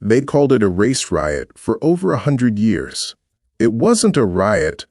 They called it a race riot for over 100 years. It wasn't a riot.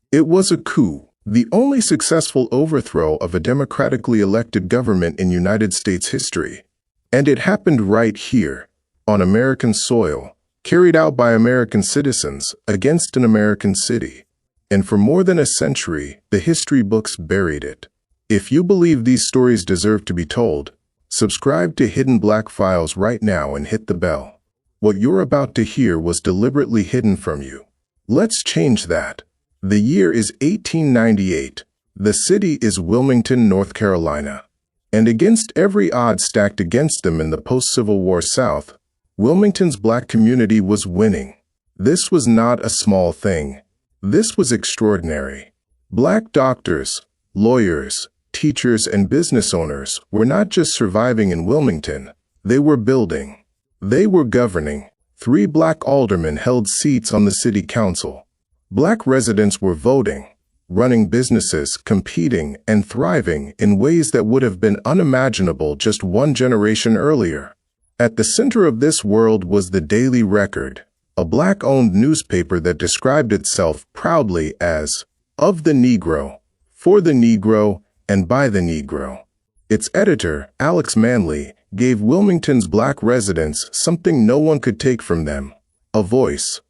It was a coup, the only successful overthrow of a democratically elected government in United States history. And it happened right here, on American soil, carried out by American citizens against an American city. And for more than a century, the history books buried it. If you believe these stories deserve to be told, subscribe to Hidden Black Files right now and hit the bell. What you're about to hear was deliberately hidden from you. Let's change that. The year is 1898. The city is Wilmington, North Carolina. And against every odd stacked against them in the post-Civil War South, Wilmington's black community was winning. This was not a small thing. This was extraordinary. Black doctors, lawyers, teachers, and business owners were not just surviving in Wilmington, they were building. They were governing. 3 black aldermen held seats on the city council. Black residents were voting, running businesses, competing, and thriving in ways that would have been unimaginable just 1 generation earlier. At the center of this world was the Daily Record, a black-owned newspaper that described itself proudly as of the Negro, for the Negro, and by the Negro. Its editor, Alex Manley, gave Wilmington's black residents something no one could take from them: a voice.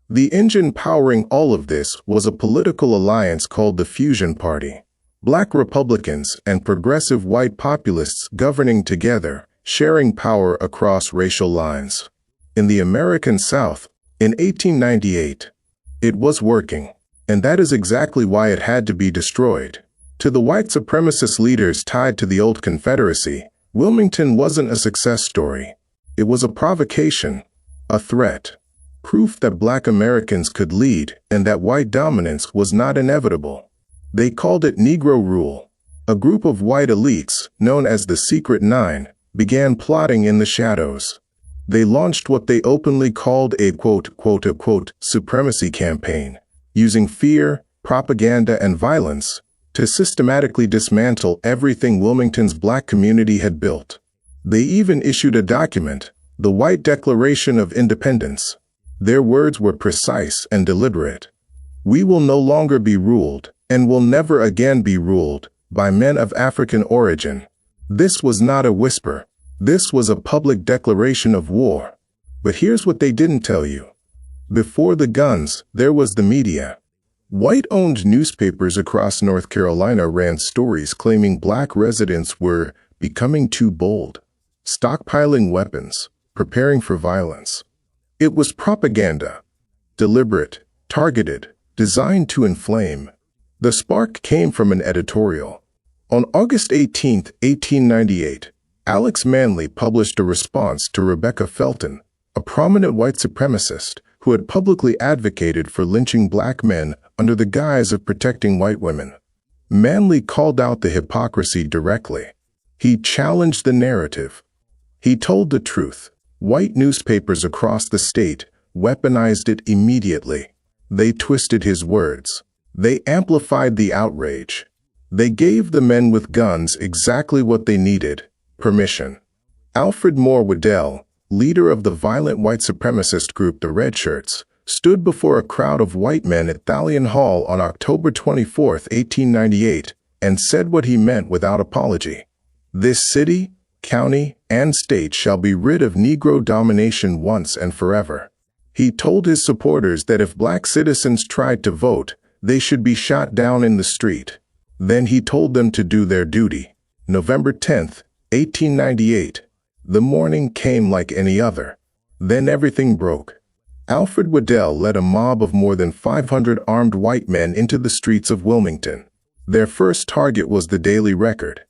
The engine powering all of this was a political alliance called the Fusion Party. Black Republicans and progressive white populists governing together, sharing power across racial lines. In the American South, in 1898, it was working, and that is exactly why it had to be destroyed. To the white supremacist leaders tied to the old Confederacy, Wilmington wasn't a success story. It was a provocation, a threat, proof that black Americans could lead and that white dominance was not inevitable. They called it Negro Rule. A group of white elites, known as the Secret Nine, began plotting in the shadows. They launched what they openly called a quote-unquote supremacy campaign, using fear, propaganda, and violence to systematically dismantle everything Wilmington's black community had built. They even issued a document, the White Declaration of Independence. Their words were precise and deliberate. We will no longer be ruled, and will never again be ruled, by men of African origin. This was not a whisper. This was a public declaration of war. But here's what they didn't tell you. Before the guns, there was the media. White-owned newspapers across North Carolina ran stories claiming black residents were becoming too bold, stockpiling weapons, preparing for violence. It was propaganda, deliberate, targeted, designed to inflame. The spark came from an editorial. On August 18, 1898, Alex Manley published a response to Rebecca Felton, a prominent white supremacist who had publicly advocated for lynching black men under the guise of protecting white women. Manley called out the hypocrisy directly. He challenged the narrative. He told the truth. White newspapers across the state weaponized it immediately. They twisted his words. They amplified the outrage. They gave the men with guns exactly what they needed: permission. Alfred Moore Waddell, leader of the violent white supremacist group the Red Shirts, stood before a crowd of white men at Thalion Hall on October 24, 1898, and said what he meant without apology. This city, county, and state shall be rid of Negro domination once and forever. He told his supporters that if black citizens tried to vote, they should be shot down in the street. Then he told them to do their duty. November 10, 1898. The morning came like any other. Then everything broke. Alfred Waddell led a mob of more than 500 armed white men into the streets of Wilmington. Their first target was the Daily Record.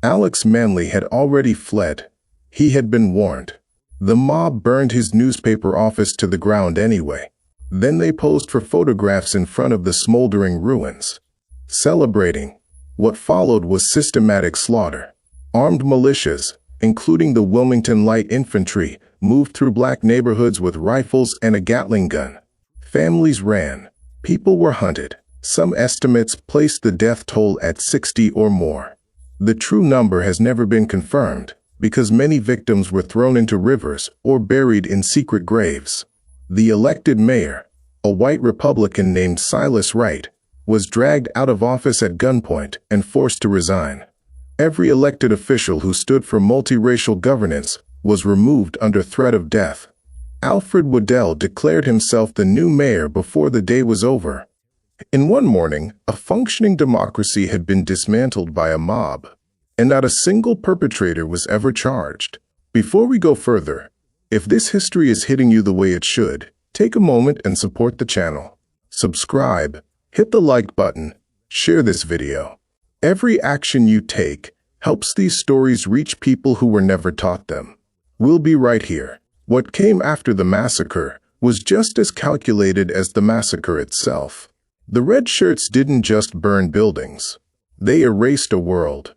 Alex Manley had already fled. He had been warned. The mob burned his newspaper office to the ground anyway. Then they posed for photographs in front of the smoldering ruins. Celebrating. What followed was systematic slaughter. Armed militias, including the Wilmington Light Infantry, moved through black neighborhoods with rifles and a Gatling gun. Families ran. People were hunted. Some estimates placed the death toll at 60 or more. The true number has never been confirmed, because many victims were thrown into rivers or buried in secret graves. The elected mayor, a white Republican named Silas Wright, was dragged out of office at gunpoint and forced to resign. Every elected official who stood for multiracial governance was removed under threat of death. Alfred Waddell declared himself the new mayor before the day was over. In one morning, a functioning democracy had been dismantled by a mob, and not a single perpetrator was ever charged. Before we go further, if this history is hitting you the way it should, take a moment and support the channel. Subscribe, hit the like button, share this video. Every action you take helps these stories reach people who were never taught them. We'll be right here. What came after the massacre was just as calculated as the massacre itself. The red shirts didn't just burn buildings. They erased a world.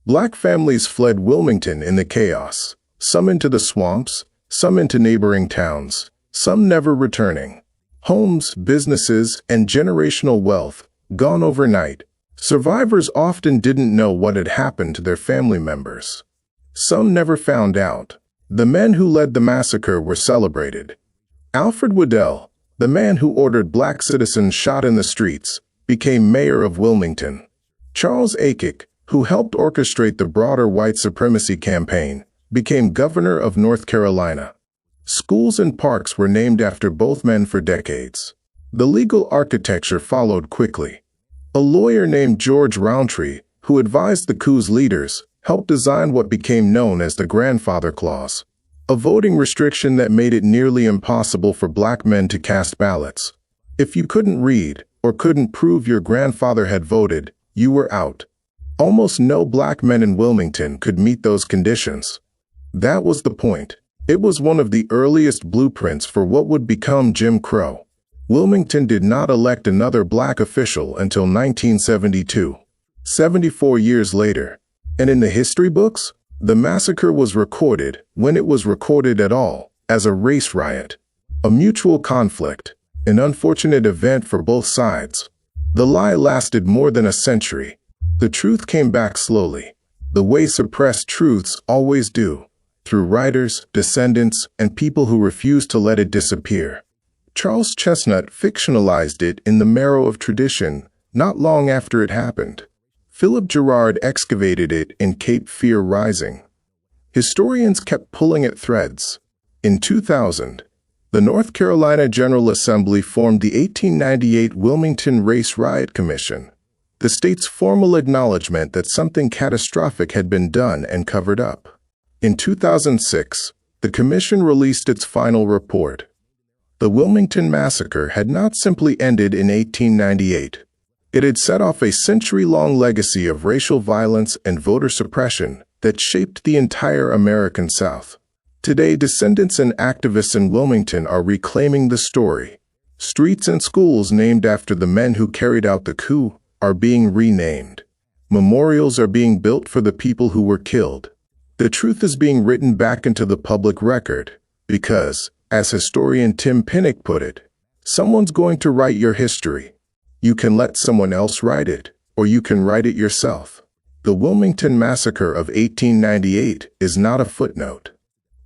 Black families fled Wilmington in the chaos, some into the swamps, some into neighboring towns, some never returning. Homes, businesses, and generational wealth gone overnight. Survivors often didn't know what had happened to their family members. Some never found out. The men who led the massacre were celebrated. Alfred Waddell, the man who ordered black citizens shot in the streets, became mayor of Wilmington. Charles Aycock, who helped orchestrate the broader white supremacy campaign, became governor of North Carolina. Schools and parks were named after both men for decades. The legal architecture followed quickly. A lawyer named George Rountree, who advised the coup's leaders, helped design what became known as the Grandfather Clause, a voting restriction that made it nearly impossible for black men to cast ballots. If you couldn't read or couldn't prove your grandfather had voted, you were out. Almost no black men in Wilmington could meet those conditions. That was the point. It was one of the earliest blueprints for what would become Jim Crow. Wilmington did not elect another black official until 1972, 74 years later. And in the history books, the massacre was recorded, when it was recorded at all, as a race riot, a mutual conflict, an unfortunate event for both sides. The lie lasted more than a century. The truth came back slowly, the way suppressed truths always do, through writers, descendants, and people who refused to let it disappear. Charles Chestnut fictionalized it in The Marrow of Tradition not long after it happened. Philip Gerard excavated it in Cape Fear Rising. Historians kept pulling at threads. In 2000, the North Carolina General Assembly formed the 1898 Wilmington Race Riot Commission, the state's formal acknowledgement that something catastrophic had been done and covered up. In 2006, the commission released its final report. The Wilmington Massacre had not simply ended in 1898. It had set off a century-long legacy of racial violence and voter suppression that shaped the entire American South. Today, descendants and activists in Wilmington are reclaiming the story. Streets and schools named after the men who carried out the coup are being renamed. Memorials are being built for the people who were killed. The truth is being written back into the public record because, as historian Tim Pinnock put it, someone's going to write your history. You can let someone else write it, or you can write it yourself. The Wilmington Massacre of 1898 is not a footnote.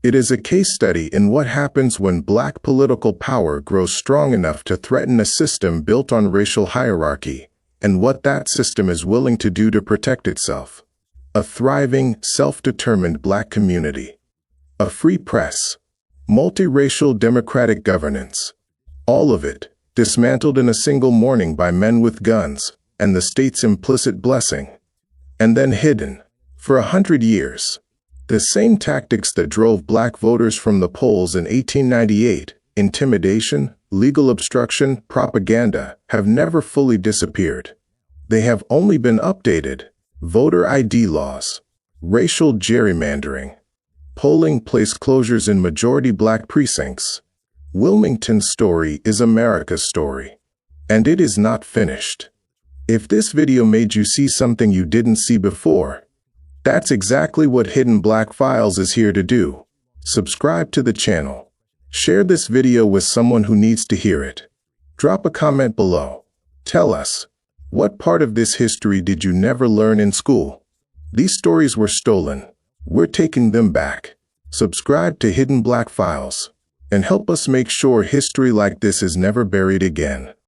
It is a case study in what happens when black political power grows strong enough to threaten a system built on racial hierarchy, and what that system is willing to do to protect itself. A thriving, self-determined black community. A free press. Multiracial democratic governance. All of it dismantled in a single morning by men with guns and the state's implicit blessing. And then hidden for 100 years. The same tactics that drove black voters from the polls in 1898, intimidation, legal obstruction, propaganda, have never fully disappeared. They have only been updated. Voter ID laws, racial gerrymandering, polling place closures in majority black precincts. Wilmington's story is America's story. And it is not finished. If this video made you see something you didn't see before, that's exactly what Hidden Black Files is here to do. Subscribe to the channel. Share this video with someone who needs to hear it. Drop a comment below. Tell us, what part of this history did you never learn in school? These stories were stolen. We're taking them back. Subscribe to Hidden Black Files and help us make sure history like this is never buried again.